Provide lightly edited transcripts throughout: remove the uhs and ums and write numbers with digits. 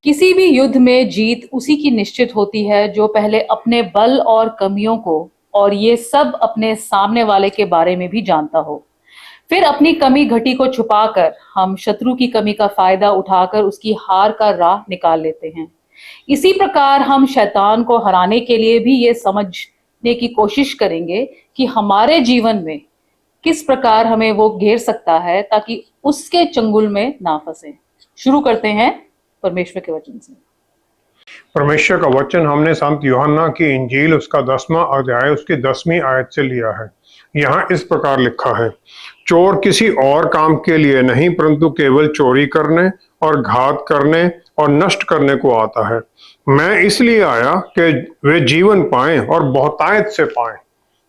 किसी भी युद्ध में जीत उसी की निश्चित होती है जो पहले अपने बल और कमियों को और ये सब अपने सामने वाले के बारे में भी जानता हो। फिर अपनी कमी घटी को छुपाकर हम शत्रु की कमी का फायदा उठाकर उसकी हार का राह निकाल लेते हैं। इसी प्रकार हम शैतान को हराने के लिए भी ये समझने की कोशिश करेंगे कि हमारे जीवन में किस प्रकार हमें वो घेर सकता है ताकि उसके चंगुल में ना फंसे। शुरू करते हैं परमेश्वर के वचन से। परमेश्वर का वचन हमने संत यूहन्ना की इंजील उसका 10वां अध्याय उसकी 10वीं आयत से लिया है। यहाँ इस प्रकार लिखा है, चोर किसी और काम के लिए नहीं परंतु केवल चोरी करने और घात करने और नष्ट करने को आता है। मैं इसलिए आया कि वे जीवन पाएं और बहुतायत से पाएं।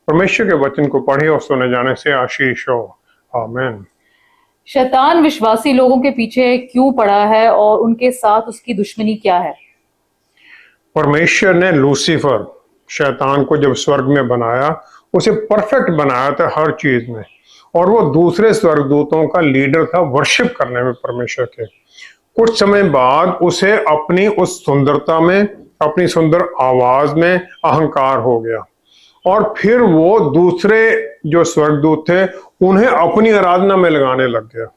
परमेश्वर के वचन को पढ़े और सुने जाने से आशीष हो। आमीन। शैतान विश्वासी लोगों के पीछे क्यों पड़ा है और उनके साथ उसकी दुश्मनी क्या है? परमेश्वर ने लूसीफर शैतान को जब स्वर्ग में बनाया, उसे परफेक्ट बनाया था हर चीज में, और वो दूसरे स्वर्गदूतों का लीडर था वर्शिप करने में परमेश्वर के। कुछ समय बाद उसे अपनी उस सुंदरता में, अपनी सुंदर आवाज में अहंकार हो गया, और फिर वो दूसरे जो स्वर्गदूत थे उन्हें अपनी आराधना में लगाने लग गया।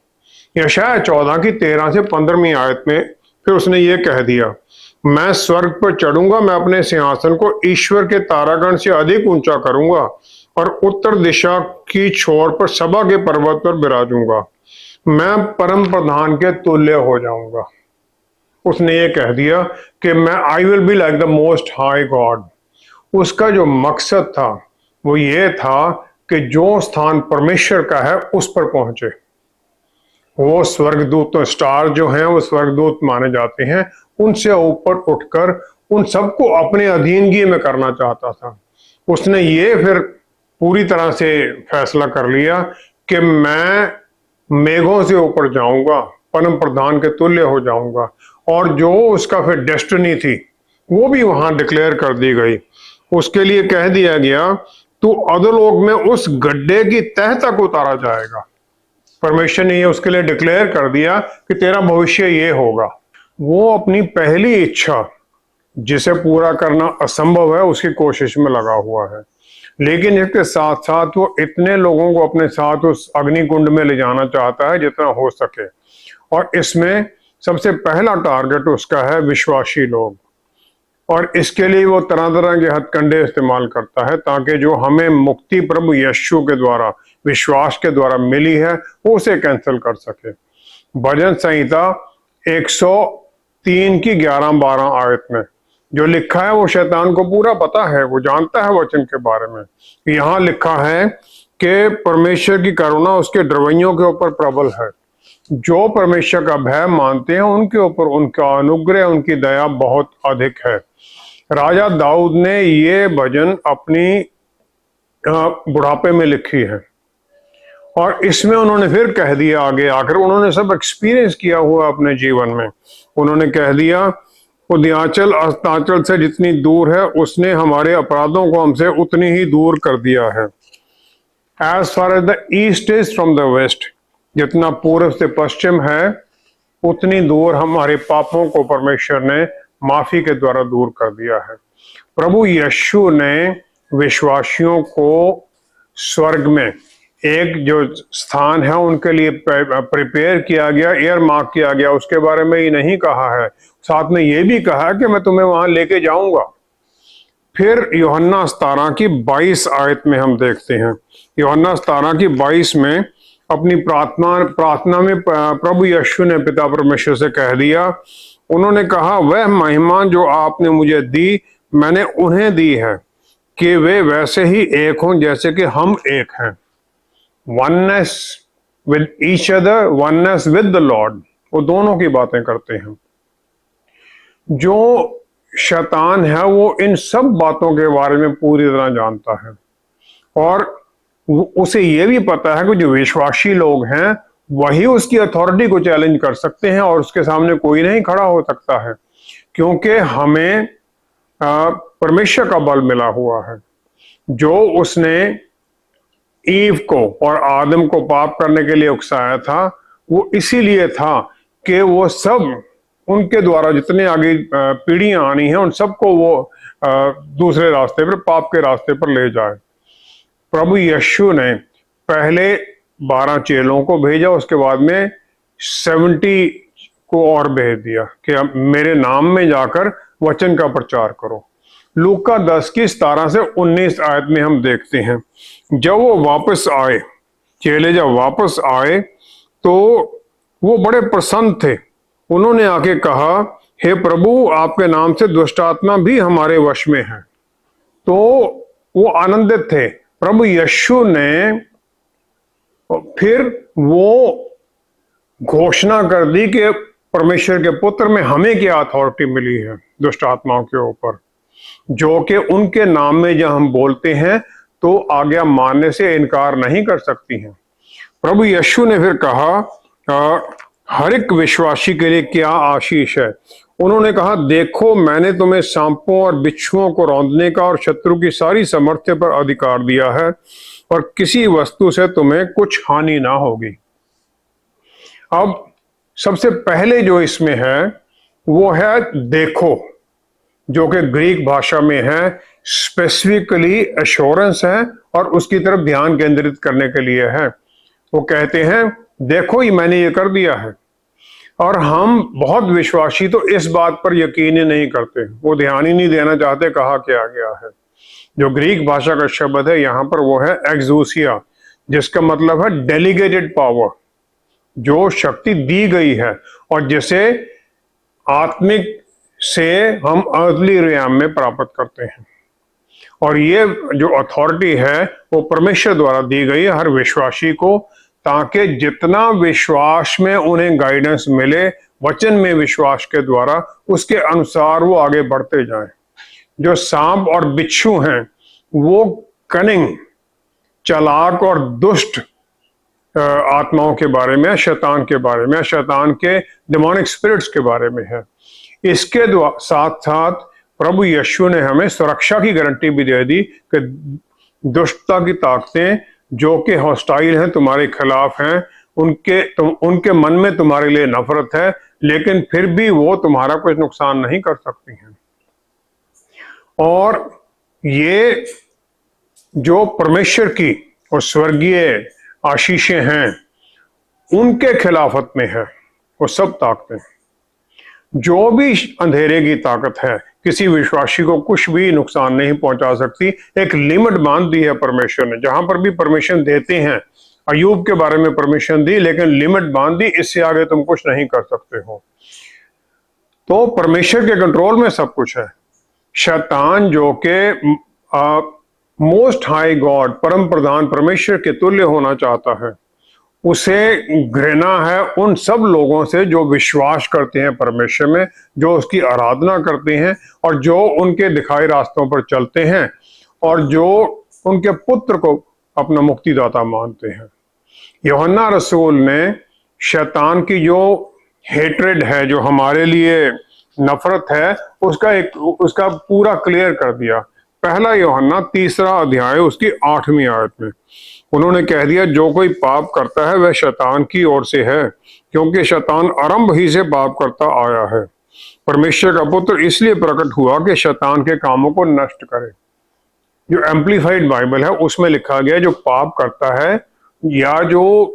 यशायाह 14 की 13 से 15वीं आयत में फिर उसने ये कह दिया, मैं स्वर्ग पर चढ़ूंगा, मैं अपने सिंहासन को ईश्वर के तारागण से अधिक ऊंचा करूंगा और उत्तर दिशा की छोर पर सभा के पर्वत पर विराजूंगा, मैं परम प्रधान के तुल्य हो जाऊंगा। उसने ये कह दिया कि मैं I will be like the most high God. उसका जो मकसद था वो ये था कि जो स्थान परमेश्वर का है उस पर पहुंचे। वो स्वर्गदूत, स्टार जो हैं वो स्वर्गदूत माने जाते हैं, उनसे ऊपर उठकर उन सबको अपने अधीनगी में करना चाहता था। उसने ये फिर पूरी तरह से फैसला कर लिया कि मैं मेघों से ऊपर जाऊंगा, परम प्रधान के तुल्य हो जाऊंगा, और जो उसका फिर डेस्टिनी थी वो भी वहां डिक्लेयर कर दी गई। उसके लिए कह दिया गया, तू अधोलोक में उस गड्ढे की तह तक उतारा जाएगा। परमेश्वर ने ये उसके लिए डिक्लेयर कर दिया कि तेरा भविष्य ये होगा। वो अपनी पहली इच्छा जिसे पूरा करना असंभव है उसकी कोशिश में लगा हुआ है, लेकिन इसके साथ साथ वो इतने लोगों को अपने साथ उस अग्निकुंड में ले जाना चाहता है जितना हो सके, और इसमें सबसे पहला टारगेट उसका है विश्वासी लोग, और इसके लिए वो तरह तरह के हथकंडे इस्तेमाल करता है ताकि जो हमें मुक्ति प्रभु यीशु के द्वारा, विश्वास के द्वारा मिली है, वो उसे कैंसिल कर सके। भजन संहिता 103 की 11-12 आयत में जो लिखा है वो शैतान को पूरा पता है, वो जानता है वचन के बारे में। यहाँ लिखा है कि परमेश्वर की करुणा उसके ड्रवैयों के ऊपर प्रबल है, जो परमेश्वर का भय मानते हैं उनके ऊपर उनका अनुग्रह, उनकी दया बहुत अधिक है। राजा दाऊद ने ये भजन अपनी बुढ़ापे में लिखी है, और इसमें उन्होंने फिर कह दिया, आगे आकर उन्होंने सब एक्सपीरियंस किया हुआ अपने जीवन में। उन्होंने कह दिया, उदयाचल अस्ताचल से जितनी दूर है उसने हमारे अपराधों को हमसे उतनी ही दूर कर दिया है। As far as the east is from the west, जितना पूर्व से पश्चिम है उतनी दूर हमारे पापों को परमेश्वर ने माफी के द्वारा दूर कर दिया है। प्रभु यीशु ने विश्वासियों को स्वर्ग में एक जो स्थान है उनके लिए प्रिपेयर किया गया, एयर मार्क किया गया। उसके बारे में ही नहीं कहा है, साथ में ये भी कहा कि मैं तुम्हें वहां लेके जाऊंगा। फिर यूहन्ना 17 की 22 आयत में हम देखते हैं, यूहन्ना 17 की 22 में अपनी प्रार्थना में प्रभु यीशु ने पिता परमेश्वर से कह दिया, उन्होंने कहा, वह महिमा जो आपने मुझे दी मैंने उन्हें दी है कि वे वैसे ही एक हों जैसे कि हम एक हैं। Oneness with each other, oneness with the Lord, वो दोनों की बातें करते हैं। जो शैतान है वो इन सब बातों के बारे में पूरी तरह जानता है, और उसे ये भी पता है कि जो विश्वासी लोग हैं वही उसकी अथॉरिटी को चैलेंज कर सकते हैं, और उसके सामने कोई नहीं खड़ा हो सकता है, क्योंकि हमें परमेश्वर का बल मिला हुआ है। जो उसने ईव को और आदम को पाप करने के लिए उकसाया था वो इसीलिए था कि वो सब उनके द्वारा जितने आगे पीढ़ियां आनी हैं उन सबको वो दूसरे रास्ते पर, पाप के रास्ते पर ले जाए। प्रभु यीशु ने पहले 12 चेलों को भेजा, उसके बाद में 70 को और भेज दिया कि अब मेरे नाम में जाकर वचन का प्रचार करो। लूका 10 की 17 से 19 आयत में हम देखते हैं, जब वो वापस आए, चेले जब वापस आए तो वो बड़े प्रसन्न थे। उन्होंने आके कहा, हे प्रभु, आपके नाम से दुष्ट आत्मा भी हमारे वश में है। तो वो आनंदित थे। प्रभु यीशु ने फिर वो घोषणा कर दी कि परमेश्वर के पुत्र में हमें क्या अथॉरिटी मिली है दुष्ट आत्माओं के ऊपर, जो कि उनके नाम में जब हम बोलते हैं तो आज्ञा मानने से इनकार नहीं कर सकती हैं। प्रभु यीशु ने फिर कहा, हर एक विश्वासी के लिए क्या आशीष है। उन्होंने कहा, देखो मैंने तुम्हें सांपों और बिच्छुओं को रौंदने का और शत्रु की सारी सामर्थ्य पर अधिकार दिया है, और किसी वस्तु से तुम्हें कुछ हानि ना होगी। अब सबसे पहले जो इसमें है वो है देखो, जो कि ग्रीक भाषा में है स्पेसिफिकली एश्योरेंस है और उसकी तरफ ध्यान केंद्रित करने के लिए है। वो कहते हैं देखो ही मैंने ये कर दिया है। और हम बहुत विश्वासी तो इस बात पर यकीन ही नहीं करते, वो ध्यान ही नहीं देना चाहते कहा क्या गया है। जो ग्रीक भाषा का शब्द है यहाँ पर वो है एक्सूसिया, जिसका मतलब है डेलीगेटेड पावर, जो शक्ति दी गई है और जिसे आत्मिक से हम अर्थली रियाम में प्राप्त करते हैं। और ये जो अथॉरिटी है वो परमेश्वर द्वारा दी गई है हर विश्वासी को, ताकि जितना विश्वास में उन्हें गाइडेंस मिले वचन में विश्वास के द्वारा, उसके अनुसार वो आगे बढ़ते जाएं। जो सांप और बिच्छू हैं वो कनिंग, चालाक और दुष्ट आत्माओं के बारे में, शैतान के बारे में, शैतान के डिमोनिक स्पिरिट्स के बारे में है। इसके साथ साथ प्रभु यीशु ने हमें सुरक्षा की गारंटी भी दे दी कि दुष्टता की ताकतें जो कि हॉस्टाइल हैं, तुम्हारे खिलाफ हैं, उनके मन में तुम्हारे लिए नफरत है, लेकिन फिर भी वो तुम्हारा कुछ नुकसान नहीं कर सकती हैं। और ये जो परमेश्वर की और स्वर्गीय आशीषें हैं उनके खिलाफत में है वो सब ताकतें। जो भी अंधेरे की ताकत है किसी विश्वासी को कुछ भी नुकसान नहीं पहुंचा सकती। एक लिमिट बांध दी है परमेश्वर ने, जहां पर भी परमिशन देते हैं, अय्यूब के बारे में परमिशन दी लेकिन लिमिट बांध दी, इससे आगे तुम कुछ नहीं कर सकते हो। तो परमेश्वर के कंट्रोल में सब कुछ है। शैतान जो कि मोस्ट हाई गॉड, परम प्रधान परमेश्वर के तुल्य होना चाहता है, उसे घृणा है उन सब लोगों से जो विश्वास करते हैं परमेश्वर में, जो उसकी आराधना करते हैं और जो उनके दिखाए रास्तों पर चलते हैं और जो उनके पुत्र को अपना मुक्तिदाता मानते हैं। यूहन्ना रसूल ने शैतान की जो हेट्रेड है, जो हमारे लिए नफरत है, उसका पूरा क्लियर कर दिया। पहला यूहन्ना 3 अध्याय उसकी 8वीं आयत में उन्होंने कह दिया, जो कोई पाप करता है वह शैतान की ओर से है, क्योंकि शैतान आरंभ ही से पाप करता आया है। परमेश्वर का पुत्र इसलिए प्रकट हुआ कि शैतान के कामों को नष्ट करे। जो एम्प्लीफाइड बाइबल है उसमें लिखा गया, जो पाप करता है या जो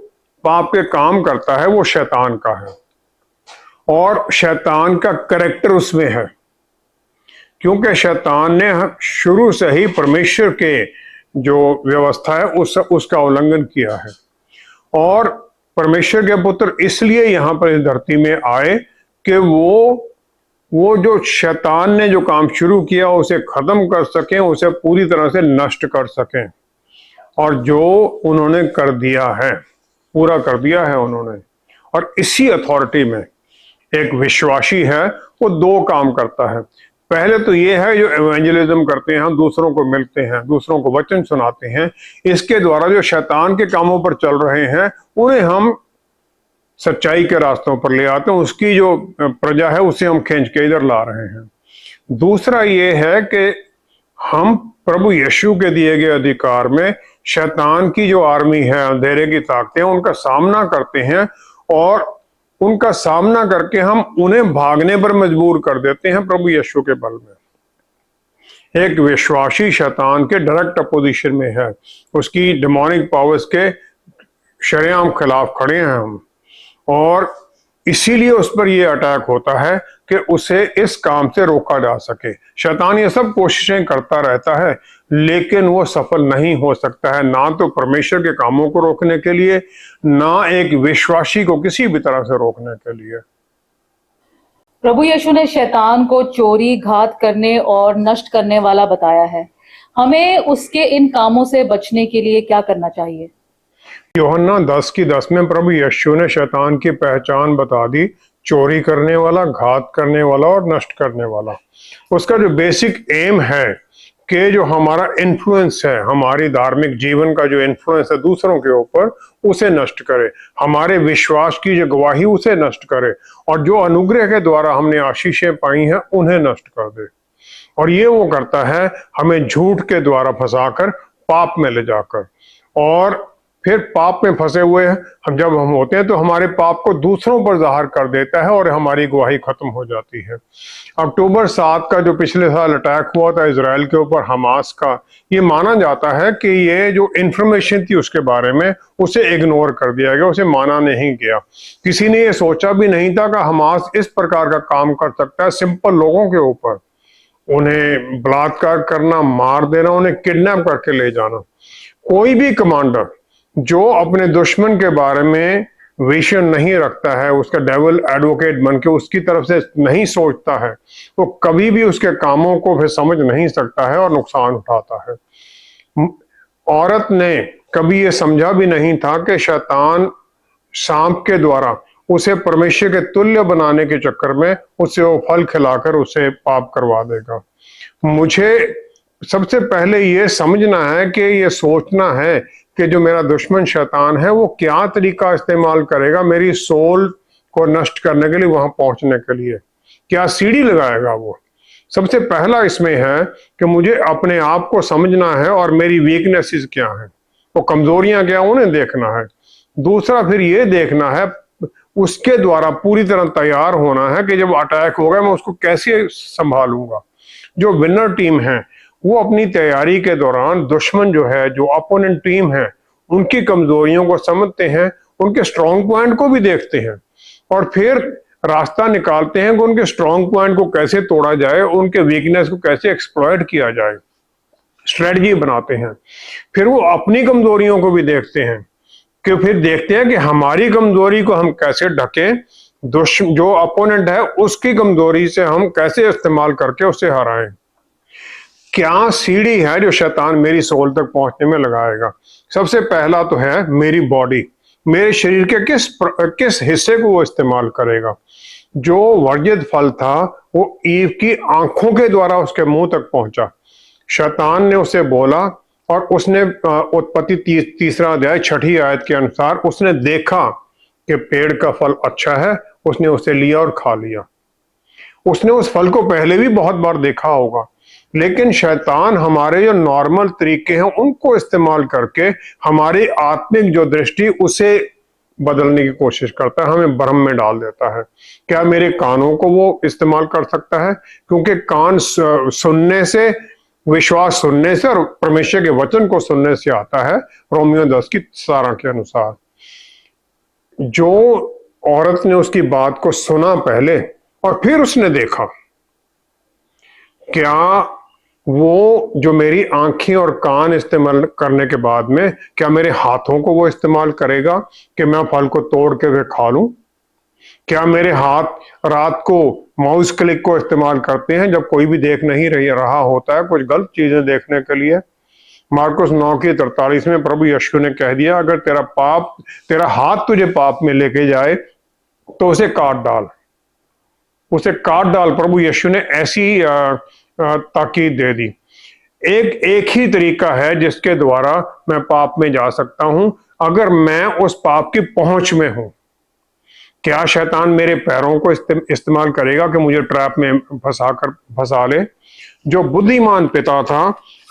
पाप के काम करता है वो शैतान का है, और शैतान का कैरेक्टर उसमें है, क्योंकि शैतान ने शुरू से ही परमेश्वर के जो व्यवस्था है उसका उल्लंघन किया है। और परमेश्वर के पुत्र इसलिए यहाँ पर इस धरती में आए कि वो जो शैतान ने जो काम शुरू किया उसे खत्म कर सकें, उसे पूरी तरह से नष्ट कर सकें। और जो उन्होंने कर दिया है, पूरा कर दिया है उन्होंने। और इसी अथॉरिटी में एक विश्वासी है, वो 2 काम करता है। पहले तो ये है जो एवेंजलिज्म करते हैं, हम दूसरों को मिलते हैं, दूसरों को वचन सुनाते हैं। इसके द्वारा जो शैतान के कामों पर चल रहे हैं उन्हें हम सच्चाई के रास्तों पर ले आते हैं, उसकी जो प्रजा है उसे हम खींच के इधर ला रहे हैं। दूसरा ये है कि हम प्रभु यीशु के दिए गए अधिकार में शैतान की जो आर्मी है, अंधेरे की ताकतें, उनका सामना करते हैं और उनका सामना करके हम उन्हें भागने पर मजबूर कर देते हैं प्रभु यीशु के बल में। एक विश्वासी शैतान के डायरेक्ट अपोजिशन में है, उसकी डेमोनिक पावर्स के शरेआम खिलाफ खड़े हैं हम, और इसीलिए उस पर यह अटैक होता है कि उसे इस काम से रोका जा सके। शैतान ये सब कोशिशें करता रहता है, लेकिन वो सफल नहीं हो सकता है, ना तो परमेश्वर के कामों को रोकने के लिए, ना एक विश्वासी को किसी भी तरह से रोकने के लिए। प्रभु यीशु ने शैतान को चोरी, घात करने और नष्ट करने वाला बताया है। हमें उसके इन कामों से बचने के लिए क्या करना चाहिए? यूहन्ना 10:10 में प्रभु यीशु ने शैतान की पहचान बता दी, चोरी करने वाला, घात करने वाला और नष्ट करने वाला। उसका जो बेसिक एम है कि जो हमारा इन्फ्लुएंस है, हमारी धार्मिक जीवन का जो इन्फ्लुएंस है दूसरों के ऊपर, उसे नष्ट करे, हमारे विश्वास की जो गवाही उसे नष्ट करे, और जो अनुग्रह के द्वारा हमने आशीषें पाई हैं उन्हें नष्ट कर दे। और ये वो करता है हमें झूठ के द्वारा फंसाकर पाप में ले जाकर, और फिर पाप में फंसे हुए हम जब हम होते हैं तो हमारे पाप को दूसरों पर जाहिर कर देता है और हमारी गवाही खत्म हो जाती है। अक्टूबर 7 का जो पिछले साल अटैक हुआ था इजराइल के ऊपर हमास का, ये माना जाता है कि ये जो इंफॉर्मेशन थी उसके बारे में उसे इग्नोर कर दिया गया, उसे माना नहीं गया। किसी ने ये सोचा भी नहीं था कि हमास इस प्रकार का काम कर सकता है सिंपल लोगों के ऊपर, उन्हें बलात्कार करना, मार देना, उन्हें किडनैप करके ले जाना। कोई भी कमांडर जो अपने दुश्मन के बारे में विजन नहीं रखता है, उसका डेविल एडवोकेट बन के उसकी तरफ से नहीं सोचता है, वो कभी भी उसके कामों को फिर समझ नहीं सकता है और नुकसान उठाता है। औरत ने कभी ये समझा भी नहीं था कि शैतान सांप के द्वारा उसे परमेश्वर के तुल्य बनाने के चक्कर में उसे वो फल खिलाकर उसे पाप करवा देगा। मुझे सबसे पहले ये समझना है कि ये सोचना है कि जो मेरा दुश्मन शैतान है वो क्या तरीका इस्तेमाल करेगा मेरी सोल को नष्ट करने के लिए, वहां पहुंचने के लिए क्या सीढ़ी लगाएगा वो। सबसे पहला इसमें है कि मुझे अपने आप को समझना है और मेरी वीकनेसेस क्या है, वो कमजोरियां क्या, उन्हें देखना है। दूसरा फिर ये देखना है, उसके द्वारा पूरी तरह तैयार होना है कि जब अटैक होगा मैं उसको कैसे संभालूंगा। जो विनर टीम है वो अपनी तैयारी के दौरान दुश्मन जो है, जो अपोनेंट टीम है, उनकी कमजोरियों को समझते हैं, उनके स्ट्रॉन्ग पॉइंट को भी देखते हैं, और फिर रास्ता निकालते हैं कि उनके स्ट्रॉन्ग पॉइंट को कैसे तोड़ा जाए, उनके वीकनेस को कैसे एक्सप्लॉइट किया जाए, स्ट्रेटजी बनाते हैं। फिर वो अपनी कमजोरियों को भी देखते हैं कि फिर देखते हैं कि हमारी कमजोरी को हम कैसे ढकें, जो अपोनेंट है उसकी कमजोरी से हम कैसे इस्तेमाल करके उसे हराएं। क्या सीढ़ी है जो शैतान मेरी सोल तक पहुंचने में लगाएगा। सबसे पहला तो है मेरी बॉडी, मेरे शरीर के किस हिस्से को वो इस्तेमाल करेगा। जो वर्जित फल था वो ईव की आंखों के द्वारा उसके मुंह तक पहुंचा। शैतान ने उसे बोला और उसने उत्पत्ति 3 अध्याय 6 आयत के अनुसार उसने देखा कि पेड़ का फल अच्छा है, उसने उसे लिया और खा लिया। उसने उस फल को पहले भी बहुत बार देखा होगा, लेकिन शैतान हमारे जो नॉर्मल तरीके हैं उनको इस्तेमाल करके हमारी आत्मिक जो दृष्टि उसे बदलने की कोशिश करता है, हमें भ्रम में डाल देता है। क्या मेरे कानों को वो इस्तेमाल कर सकता है? क्योंकि कान सुनने से, विश्वास सुनने से और परमेश्वर के वचन को सुनने से आता है, रोमियो 10:17 के अनुसार। जो औरत ने उसकी बात को सुना पहले और फिर उसने देखा, क्या वो जो मेरी आंखें और कान इस्तेमाल करने के बाद में क्या मेरे हाथों को वो इस्तेमाल करेगा कि मैं फल को तोड़ के वे खा लूं? क्या मेरे हाथ रात को माउस क्लिक को इस्तेमाल करते हैं जब कोई भी देख नहीं रहा होता है कुछ गलत चीजें देखने के लिए? मार्कुस 9:43 में प्रभु यीशु ने कह दिया, अगर तेरा हाथ तुझे पाप में लेके जाए तो उसे काट डाल, उसे काट डाल। प्रभु यीशु ने ऐसी ताकीद दे दी। एक ही तरीका है जिसके द्वारा मैं पाप में जा सकता हूं, अगर मैं उस पाप की पहुंच में हूं। क्या शैतान मेरे पैरों को इस्तेमाल करेगा कि मुझे ट्रैप में फंसा ले? जो बुद्धिमान पिता था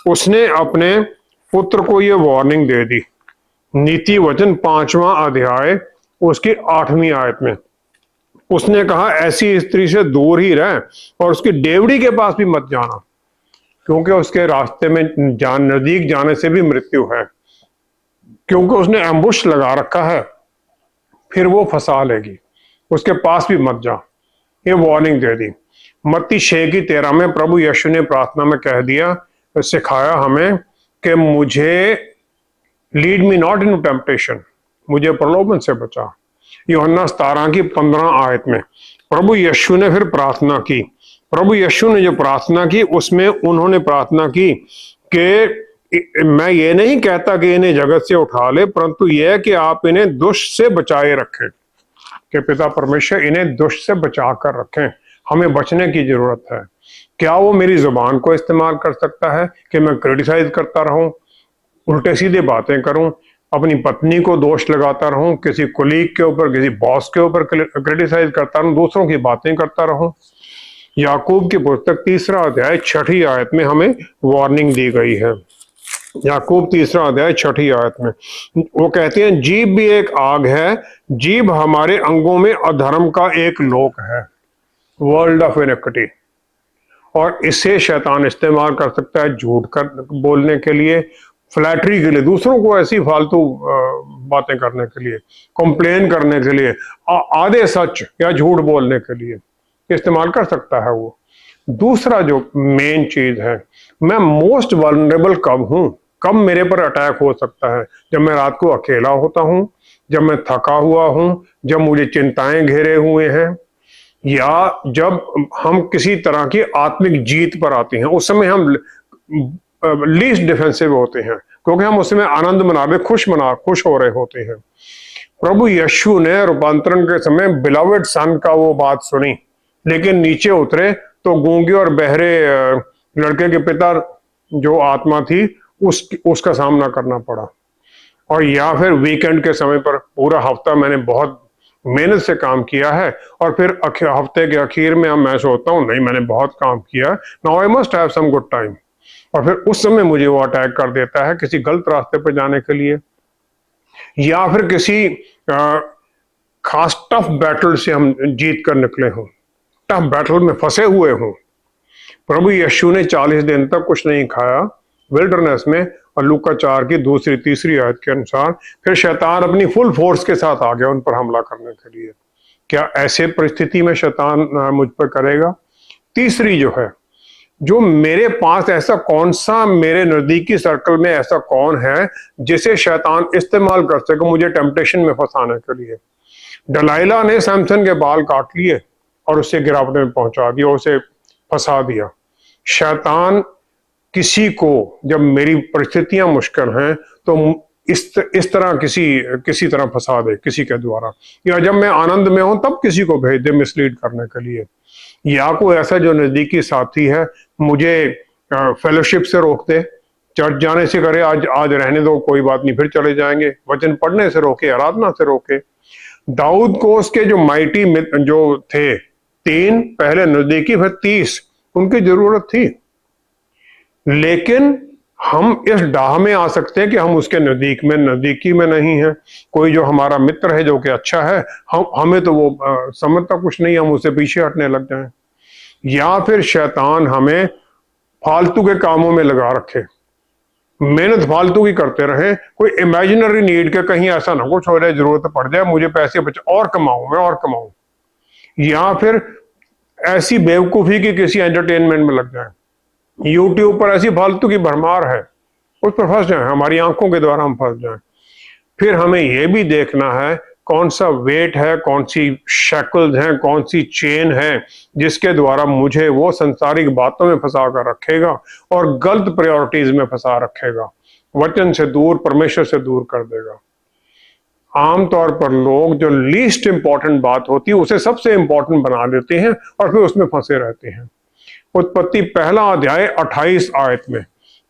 उसने अपने पुत्र को यह वार्निंग दे दी। नीति वचन 5वां अध्याय उसकी 8वीं आयत में, उसने कहा ऐसी स्त्री से दूर ही रह और उसकी डेवड़ी के पास भी मत जाना, क्योंकि उसके रास्ते में नजदीक जाने से भी मृत्यु है, क्योंकि उसने एम्बुश लगा रखा है, फिर वो फंसा लेगी, उसके पास भी मत जा। ये वार्निंग दे दी। मत्ती 6:13 में प्रभु यीशु ने प्रार्थना में कह दिया, सिखाया हमें कि मुझे lead me not in temptation, मुझे प्रलोभन से बचा। यूहन्ना 17:15 में प्रभु यीशु ने फिर प्रार्थना की। प्रभु यीशु ने जो प्रार्थना की उसमें उन्होंने प्रार्थना की कि मैं ये नहीं कहता कि इन्हें जगत से उठा ले, परंतु यह कि आप इन्हें दुष्ट से बचाए रखें, कि पिता परमेश्वर इन्हें दुष्ट से बचा कर रखें। हमें बचने की जरूरत है। क्या वो मेरी जुबान को इस्तेमाल कर सकता है कि मैं क्रिटिसाइज करता रहूं, उल्टे सीधे बातें करूं, अपनी पत्नी को दोष लगाता रहूं, किसी कुलीग के ऊपर, किसी बॉस के ऊपर क्रिटिसाइज करता रहूं, दूसरों की बातें करता रहूं? याकूब की पुस्तक 3 अध्याय 6 में हमें वार्निंग दी गई है। याकूब 3 अध्याय 6 में वो कहते हैं, जीभ भी एक आग है, जीभ हमारे अंगों में अधर्म का एक लोक है, वर्ल्ड ऑफ इनिक्विटी, और इसे शैतान इस्तेमाल कर सकता है झूठ कर बोलने के लिए, फ्लैटरी के लिए, दूसरों को ऐसी फालतू बातें करने के लिए, कंप्लेन करने के लिए, आधे सच या झूठ बोलने के लिए इस्तेमाल कर सकता है वो। दूसरा जो मेन चीज है, मैं मोस्ट वल्नरेबल कब हूं, कब मेरे पर अटैक हो सकता है? जब मैं रात को अकेला होता हूं, जब मैं थका हुआ हूं, जब मुझे चिंताएं घेरे हुए हैं, या जब हम किसी तरह की आत्मिक जीत पर आते हैं। उस समय हम लीस्ट डिफेंसिव होते हैं, क्योंकि हम उसमें आनंद मना रहे, खुश हो रहे होते हैं। प्रभु यीशु ने रूपांतरण के समय बिलवड सन का वो बात सुनी, लेकिन नीचे उतरे तो गूंगे और बहरे लड़के के पिता जो आत्मा थी उसका सामना करना पड़ा। और या फिर वीकेंड के समय पर पूरा हफ्ता मैंने बहुत मेहनत से काम किया है, और फिर हफ्ते के आखिर में मैं सोचता हूँ नहीं मैंने बहुत काम किया, now I must have some good time, और फिर उस समय मुझे वो अटैक कर देता है किसी गलत रास्ते पर जाने के लिए, या फिर किसी खास टफ बैटल से हम जीत कर निकले हों, टफ बैटल में फंसे हुए हों। प्रभु यीशु ने 40 दिन तक कुछ नहीं खाया विल्डरनेस में, और लूका 4:2-3 आयत के अनुसार फिर शैतान अपनी फुल फोर्स के साथ आ गया उन पर हमला करने के लिए। क्या ऐसे परिस्थिति में शैतान मुझ पर करेगा? तीसरी जो है, जो मेरे पास ऐसा कौन सा, मेरे नजदीकी सर्कल में ऐसा कौन है जिसे शैतान इस्तेमाल कर सके मुझे टेम्पटेशन में फंसाने के लिए? दलाइला ने सैमसन के बाल काट लिए और उसे गिरावट में पहुंचा दिया, उसे फंसा दिया। शैतान किसी को जब मेरी परिस्थितियां मुश्किल हैं तो इस तरह किसी तरह फंसा दे किसी के द्वारा, या जब मैं आनंद में हूं तब किसी को भेज दे मिसलीड करने के लिए, या कोई ऐसा जो नजदीकी साथी है मुझे फेलोशिप से रोक दे, चर्च जाने से करे आज रहने दो कोई बात नहीं फिर चले जाएंगे, वचन पढ़ने से रोके, आराधना से रोके। दाऊद को उसके जो माइटी जो थे 3 पहले नजदीकी फिर 30 उनकी जरूरत थी, लेकिन हम इस डाह में आ सकते हैं कि हम उसके नजदीकी में नहीं है। कोई जो हमारा मित्र है जो कि अच्छा है, हमें तो वो समझता कुछ नहीं, हम उससे पीछे हटने लग जाएं। या फिर शैतान हमें फालतू के कामों में लगा रखे, मेहनत फालतू की करते रहे, कोई इमेजिनरी नीड के कहीं ऐसा ना कुछ हो जाए, जरूरत पड़ जाए, मुझे पैसे बचा और कमाऊं, या फिर ऐसी बेवकूफी की किसी एंटरटेनमेंट में लग जाए, यूट्यूब पर ऐसी फालतू की भरमार है उस पर फंस जाए, हमारी आंखों के द्वारा हम फंस जाएं। फिर हमें यह भी देखना है कौन सा वेट है, कौन सी शैकल्स हैं, कौन सी चेन है जिसके द्वारा मुझे वो संसारिक बातों में फंसा कर रखेगा और गलत प्रायोरिटीज में फंसा रखेगा, वचन से दूर, परमेश्वर से दूर कर देगा। आमतौर पर लोग जो लीस्ट इंपॉर्टेंट बात होती है उसे सबसे इंपॉर्टेंट बना देते हैं और फिर उसमें फंसे रहते हैं। उत्पत्ति 1 अध्याय 28 में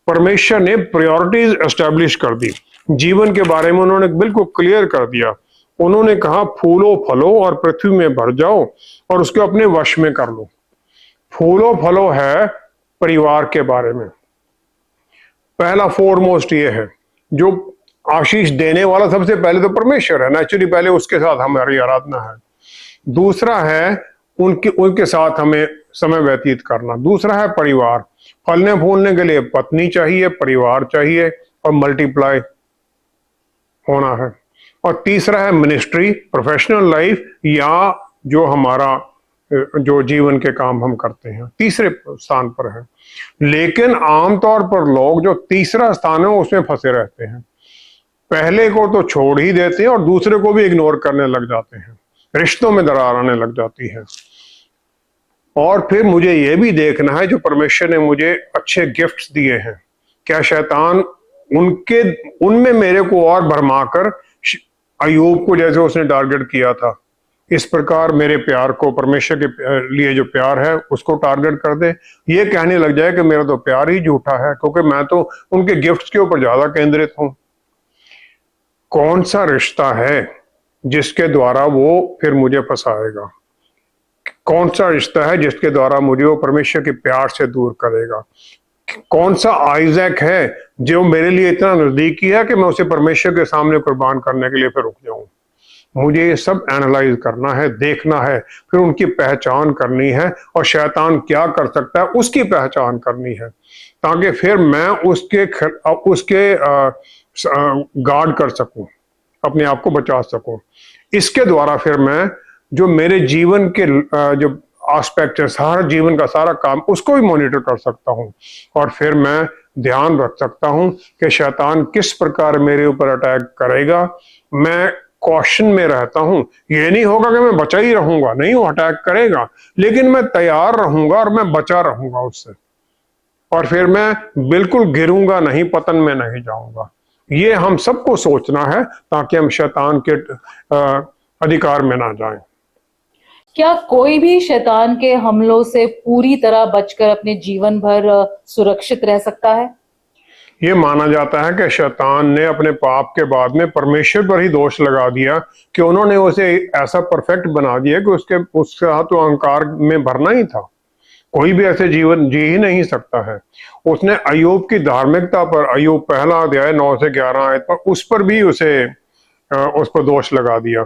परमेश्वर ने प्रायोरिटीज एस्टैब्लिश कर दी, जीवन के बारे में उन्होंने बिल्कुल क्लियर कर दिया। उन्होंने कहा फूलो फलो और पृथ्वी में भर जाओ और उसको अपने वश में कर लो। फूलो फलो है परिवार के बारे में, पहला फोरमोस्ट ये है, जो आशीष देने वाला सबसे पहले तो परमेश्वर है, नेचुरली पहले उसके साथ हमारी आराधना है। दूसरा है उनके उनके साथ हमें समय व्यतीत करना। दूसरा है परिवार, फलने फूलने के लिए पत्नी चाहिए, परिवार चाहिए और मल्टीप्लाई होना है। और तीसरा है मिनिस्ट्री, प्रोफेशनल लाइफ, या जो हमारा जो जीवन के काम हम करते हैं, तीसरे स्थान पर है। लेकिन आमतौर पर लोग जो तीसरा स्थान है उसमें फंसे रहते हैं, पहले को तो छोड़ ही देते हैं और दूसरे को भी इग्नोर करने लग जाते हैं, रिश्तों में दरार आने लग जाती है। और फिर मुझे यह भी देखना है जो परमेश्वर ने मुझे अच्छे गिफ्ट्स दिए हैं, क्या शैतान उनके उनमें मेरे को और भरमाकर अयूब को जैसे उसने टारगेट किया था, इस प्रकार मेरे प्यार को, परमेश्वर के लिए जो प्यार है उसको टारगेट कर दे, ये कहने लग जाए कि मेरा तो प्यार ही झूठा है क्योंकि मैं तो उनके गिफ्ट्स के ऊपर ज्यादा केंद्रित हूं। कौन सा रिश्ता है जिसके द्वारा वो फिर मुझे फंसाएगा? कौन सा रिश्ता है जिसके द्वारा मुझे वो परमेश्वर के प्यार से दूर करेगा? कौन सा आइजैक है जो मेरे लिए इतना नजदीकी है कि मैं उसे परमेश्वर के सामने कुर्बान करने के लिए फिर रुक जाऊं? मुझे ये सब एनालाइज करना है, देखना है, फिर उनकी पहचान करनी है और शैतान क्या कर सकता है उसकी पहचान करनी है, ताकि फिर मैं उसके गार्ड कर सकूं, अपने आप को बचा सकूं। इसके द्वारा फिर मैं जो मेरे जीवन के जो एस्पेक्ट है, सारा जीवन का सारा काम, उसको भी मॉनिटर कर सकता हूं और फिर मैं ध्यान रख सकता हूं कि शैतान किस प्रकार मेरे ऊपर अटैक करेगा। मैं कॉशन में रहता हूं, ये नहीं होगा कि मैं बचा ही रहूंगा, नहीं, वो अटैक करेगा, लेकिन मैं तैयार रहूंगा और मैं बचा रहूंगा उससे, और फिर मैं बिल्कुल गिरूंगा नहीं, पतन में नहीं जाऊंगा। ये हम सबको सोचना है ताकि हम शैतान के अधिकार में ना जाएं। क्या कोई भी शैतान के हमलों से पूरी तरह बचकर अपने जीवन भर सुरक्षित रह सकता है? ये माना जाता है कि शैतान ने अपने पाप के बाद में परमेश्वर पर ही दोष लगा दिया कि उन्होंने उसे ऐसा परफेक्ट बना दिया कि उसका तो अहंकार में भरना ही था, कोई भी ऐसे जीवन जी ही नहीं सकता है। उसने अय्यूब की धार्मिकता पर, अय्यूब पहला अध्याय 9 से 11 आयत पर, उस पर भी उस पर दोष लगा दिया।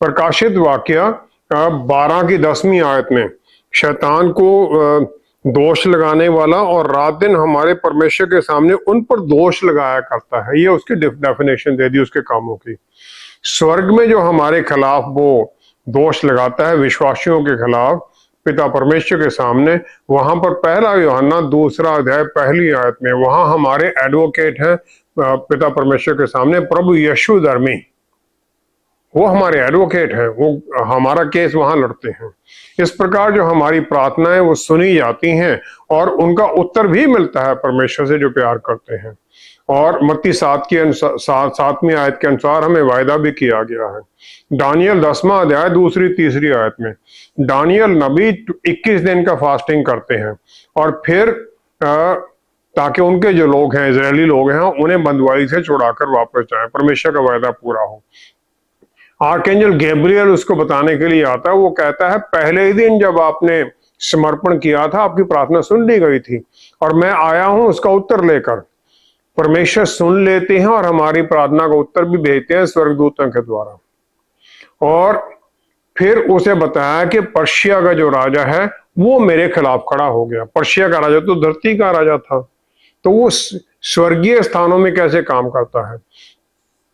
प्रकाशित वाक्य 12 की 10वीं आयत में शैतान को दोष लगाने वाला और रात दिन हमारे परमेश्वर के सामने उन पर दोष लगाया करता है, ये उसकी डेफिनेशन दे दी उसके कामों की। स्वर्ग में जो हमारे खिलाफ वो दोष लगाता है, विश्वासियों के खिलाफ पिता परमेश्वर के सामने, वहां पर पहला यूहन्ना 2 अध्याय 1 आयत में, वहां हमारे एडवोकेट हैं पिता परमेश्वर के सामने, प्रभु यीशु धर्मी, वो हमारे एडवोकेट हैं, वो हमारा केस वहां लड़ते हैं। इस प्रकार जो हमारी प्रार्थनाएं वो सुनी जाती हैं और उनका उत्तर भी मिलता है परमेश्वर से जो प्यार करते हैं। और मत्ती 7वीं आयत के अनुसार हमें वायदा भी किया गया है। दानियल 10वां अध्याय 2-3 आयत में दानियल नबी 21 दिन का फास्टिंग करते हैं और फिर ताकि उनके जो लोग हैं, इजरायली लोग हैं, उन्हें बंदवाई से छुड़ाकर वापस जाए, परमेश्वर का वायदा पूरा हो। आर्कएंजल गैब्रियल उसको बताने के लिए आता है, वो कहता है पहले ही दिन जब आपने समर्पण किया था आपकी प्रार्थना सुन ली गई थी और मैं आया हूं उसका उत्तर लेकर। परमेश्वर सुन लेते हैं और हमारी प्रार्थना का उत्तर भी भेजते हैं स्वर्गदूतों के द्वारा। और फिर उसे बताया कि पर्शिया का जो राजा है वो मेरे खिलाफ खड़ा हो गया। पर्शिया का राजा तो धरती का राजा था, तो वो स्वर्गीय स्थानों में कैसे काम करता है?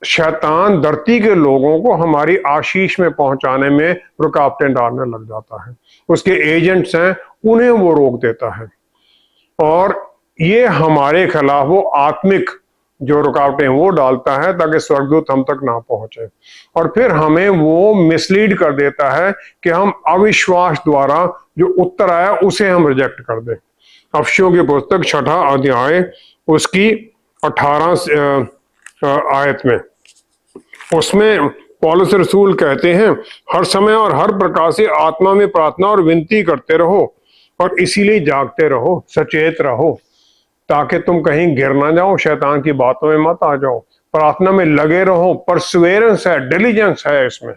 शैतान धरती के लोगों को हमारी आशीष में पहुंचाने में रुकावटें डालने लग जाता है, उसके एजेंट्स हैं, उन्हें वो रोक देता है और ये हमारे खिलाफ वो आत्मिक जो रुकावटें वो डालता है ताकि स्वर्गदूत हम तक ना पहुंचे, और फिर हमें वो मिसलीड कर देता है कि हम अविश्वास द्वारा जो उत्तर आया उसे हम रिजेक्ट कर दें। अफसियों की पुस्तक 6 अध्याय उसकी 18 आयत में, उसमें पौलुस रसूल कहते हैं हर समय और हर प्रकार से आत्मा में प्रार्थना और विनती करते रहो और इसीलिए जागते रहो, सचेत रहो, ताकि तुम कहीं गिर ना जाओ, शैतान की बातों में मत आ जाओ। प्रार्थना में लगे रहो, परसुवेरेंस है, डिलीजेंस है इसमें।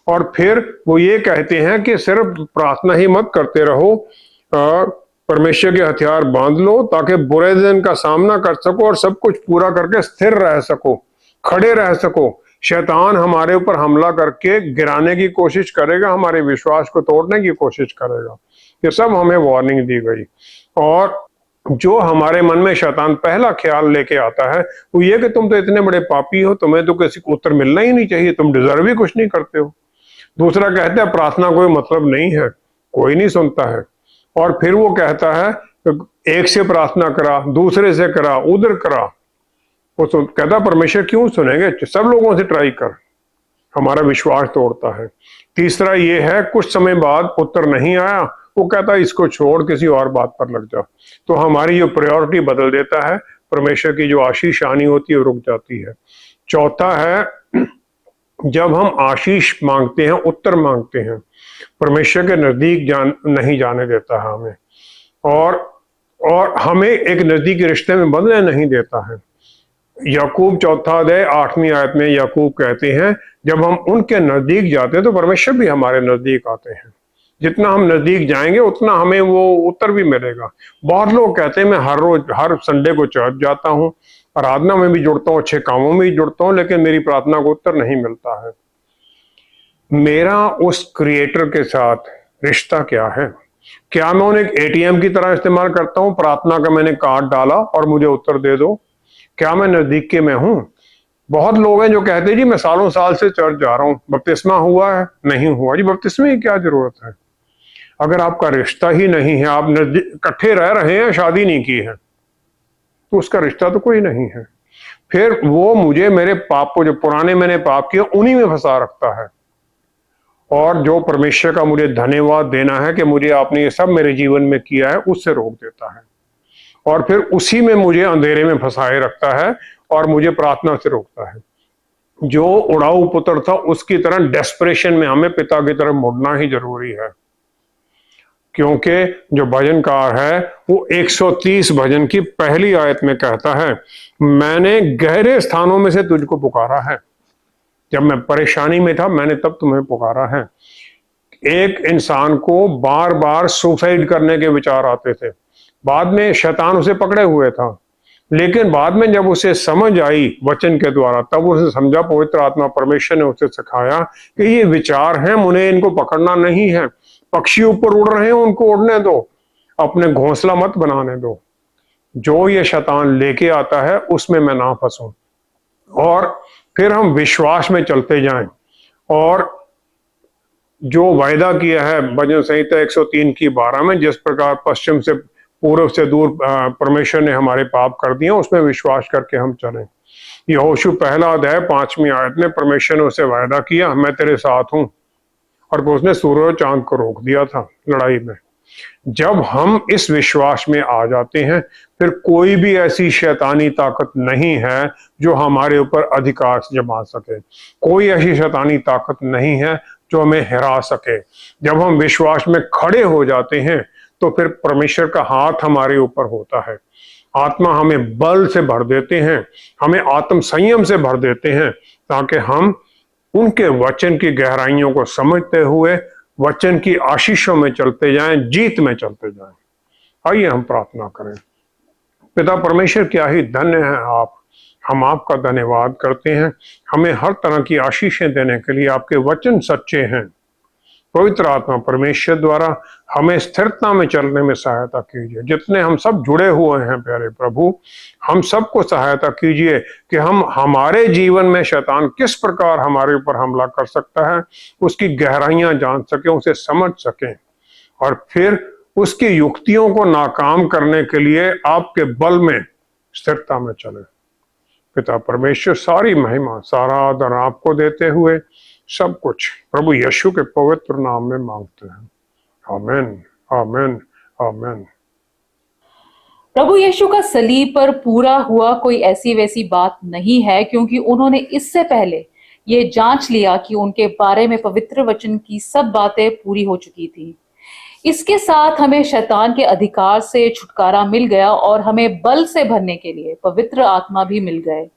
और फिर वो ये कहते हैं कि सिर्फ प्रार्थना ही मत करते रहो, परमेश्वर के हथियार बांध लो ताकि बुरे दिन का सामना कर सको और सब कुछ पूरा करके स्थिर रह सको, खड़े रह सको, शैतान हमारे ऊपर हमला करके गिराने की कोशिश करेगा, हमारे विश्वास को तोड़ने की कोशिश करेगा। ये सब हमें वार्निंग दी गई। और जो हमारे मन में शैतान पहला ख्याल लेके आता है वो ये कि तुम तो इतने बड़े पापी हो, तुम्हें तो किसी को उत्तर मिलना ही नहीं चाहिए, तुम डिजर्व ही कुछ नहीं करते हो। दूसरा कहता है प्रार्थना कोई मतलब नहीं है, कोई नहीं सुनता है। और फिर वो कहता है एक से प्रार्थना करा, दूसरे से करा, उधर करा। वो कहता परमेश्वर क्यों सुनेंगे, सब लोगों से ट्राई कर। हमारा विश्वास तोड़ता है। तीसरा ये है कुछ समय बाद उत्तर नहीं आया, वो कहता है इसको छोड़ किसी और बात पर लग जा। तो हमारी जो प्रायोरिटी बदल देता है, परमेश्वर की जो आशीष आनी होती है वो रुक जाती है। चौथा है जब हम आशीष मांगते हैं, उत्तर मांगते हैं, परमेश्वर के नजदीक नहीं जाने देता है हमें, और हमें एक नजदीकी रिश्ते में बंधने नहीं देता है। याकूब 4 अध्याय 8वीं आयत में याकूब कहते हैं जब हम उनके नजदीक जाते हैं तो परमेश्वर भी हमारे नजदीक आते हैं। जितना हम नजदीक जाएंगे उतना हमें वो उत्तर भी मिलेगा। बहुत लोग कहते हैं मैं हर रोज हर संडे को चर्च जाता हूँ, आराधना में भी जुड़ता हूँ, अच्छे कामों में भी जुड़ता हूँ, लेकिन मेरी प्रार्थना को उत्तर नहीं मिलता है। मेरा उस क्रिएटर के साथ रिश्ता क्या है? क्या मैं उन्हें एटीएम की तरह इस्तेमाल करता हूँ, प्रार्थना का मैंने कार्ड डाला और मुझे उत्तर दे दो? क्या मैं नजदीक के में हूं? बहुत लोग हैं जो कहते हैं जी मैं सालों साल से चर्च जा रहा हूं, बपतिस्मा हुआ है? नहीं हुआ। जी बपतिस्मे की क्या जरूरत है? अगर आपका रिश्ता ही नहीं है, आप इकट्ठे रह रहे हैं, शादी नहीं की है, तो उसका रिश्ता तो कोई नहीं है। फिर वो मुझे मेरे पाप को, जो पुराने मैंने पाप किए, उन्हीं में फंसा रखता है। और जो परमेश्वर का मुझे धन्यवाद देना है कि मुझे आपने ये सब मेरे जीवन में किया है, उससे रोक देता है। और फिर उसी में मुझे अंधेरे में फंसाए रखता है और मुझे प्रार्थना से रोकता है। जो उड़ाऊ पुत्र था उसकी तरह डेस्परेशन में हमें पिता की तरफ मुड़ना ही जरूरी है। क्योंकि जो भजनकार है वो 130 भजन की पहली आयत में कहता है मैंने गहरे स्थानों में से तुझको पुकारा है। जब मैं परेशानी में था मैंने तब तुम्हें पुकारा है। एक इंसान को बार बार सुसाइड करने के विचार आते थे, बाद में शैतान उसे पकड़े हुए था, लेकिन बाद में जब उसे समझ आई वचन के द्वारा, तब उसे समझा, पवित्र आत्मा परमेश्वर ने उसे सिखाया कि ये विचार हैं, उन्हें इनको पकड़ना नहीं है। पक्षी ऊपर उड़ रहे हैं, उनको उड़ने दो, अपने घोंसला मत बनाने दो। जो ये शैतान लेके आता है उसमें मैं ना फंसूं। और फिर हम विश्वास में चलते जाएं और जो वायदा किया है भजन संहिता 103 की 12 में, जिस प्रकार पश्चिम से पूर्व से दूर परमेश्वर ने हमारे पाप कर दिए, उसमें विश्वास करके हम चलें। यहोशू 1 अध्याय 5वीं आयत में परमेश्वर ने उसे वायदा किया मैं तेरे साथ हूं, और उसने सूरज चांद को रोक दिया था लड़ाई में। जब हम इस विश्वास में आ जाते हैं, फिर कोई भी ऐसी शैतानी ताकत नहीं है जो हमारे ऊपर अधिकार जमा सके। कोई ऐसी शैतानी ताकत नहीं है जो हमें हरा सके। जब हम विश्वास में खड़े हो जाते हैं तो फिर परमेश्वर का हाथ हमारे ऊपर होता है। आत्मा हमें बल से भर देते हैं, हमें आत्म संयम से भर देते हैं, ताकि हम उनके वचन की गहराइयों को समझते हुए वचन की आशीषों में चलते जाएं, जीत में चलते जाएं। आइए हम प्रार्थना करें। पिता परमेश्वर, क्या ही धन्य है आप। हम आपका धन्यवाद करते हैं, हमें हर तरह की आशीषें देने के लिए। आपके वचन सच्चे हैं। पवित्र आत्मा परमेश्वर द्वारा हमें स्थिरता में चलने में सहायता कीजिए। जितने हम सब जुड़े हुए हैं प्यारे प्रभु, हम सबको सहायता कीजिए कि हम हमारे जीवन में शैतान किस प्रकार हमारे ऊपर हमला कर सकता है उसकी गहराइयां जान सकें, उसे समझ सकें, और फिर उसकी युक्तियों को नाकाम करने के लिए आपके बल में स्थिरता में चले। पिता परमेश्वर, सारी महिमा सारा आदर आपको देते हुए सब कुछ प्रभु यीशु के पवित्र नाम में मांगते हैं। आमीन, आमीन, आमीन। प्रभु यीशु का सलीब पर पूरा हुआ कोई ऐसी वैसी बात नहीं है, क्योंकि उन्होंने इससे पहले ये जांच लिया कि उनके बारे में पवित्र वचन की सब बातें पूरी हो चुकी थी। इसके साथ हमें शैतान के अधिकार से छुटकारा मिल गया और हमें बल से भरने के लिए पवित्र आत्मा भी मिल गए।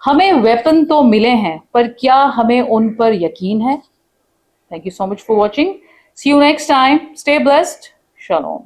हमें वेपन तो मिले हैं, पर क्या हमें उन पर यकीन है? Thank you so much for watching. See you next time. Stay blessed. Shalom.